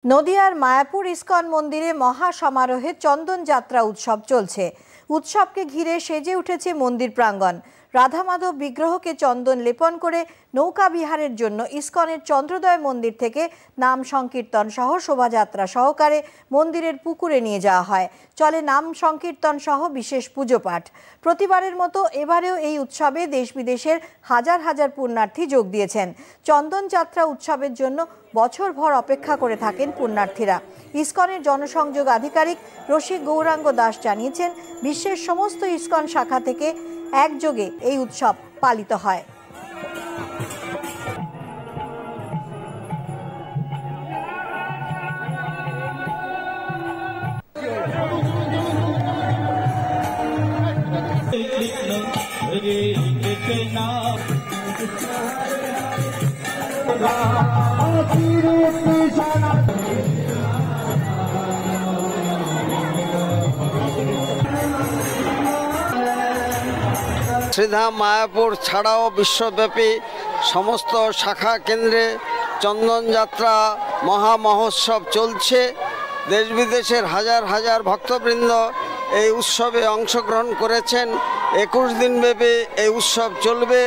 নদিয়ার মায়াপুর ইস্কন মন্দিরে মহা সমারোহে চন্দন যাত্রা উৎসব চলছে। উৎসবকে ঘিরে সেজে উঠেছে মন্দির প্রাঙ্গণ। রাধা মাধব বিগ্রহকে চন্দন লেপন করে নৌকা বিহারের জন্য ইস্কনের চন্দ্রোদয় মন্দির থেকে নাম সংকীর্তন সহ শোভাযাত্রা সহকারে মন্দিরের পুকুরে নিয়ে যাওয়া হয়। চলে নাম সংকীর্তন সহ বিশেষ পুজো পাঠ। প্রতিবারের মতো এবারেও এই উৎসবে দেশ বিদেশের হাজার হাজার পুণ্যার্থী যোগ দিয়েছেন। চন্দন যাত্রা উৎসবের জন্য বছরভর অপেক্ষা করে থাকেন পুণ্যার্থীরা। ইস্কনের জনসংযোগ আধিকারিক রসিক গৌরাঙ্গ দাস জানিয়েছেন, বিশ্বের সমস্ত ইস্কন শাখা থেকে একযোগে এই উৎসব পালিত হয়। শ্রীধাম মায়াপুর ছাড়াও বিশ্বব্যাপী সমস্ত শাখা কেন্দ্রে চন্দন যাত্রা মহা মহোৎসব চলছে। দেশ বিদেশের হাজার হাজার ভক্তবৃন্দ এই উৎসবে অংশগ্রহণ করেছেন। 21 দিন ব্যাপী এই উৎসব চলবে।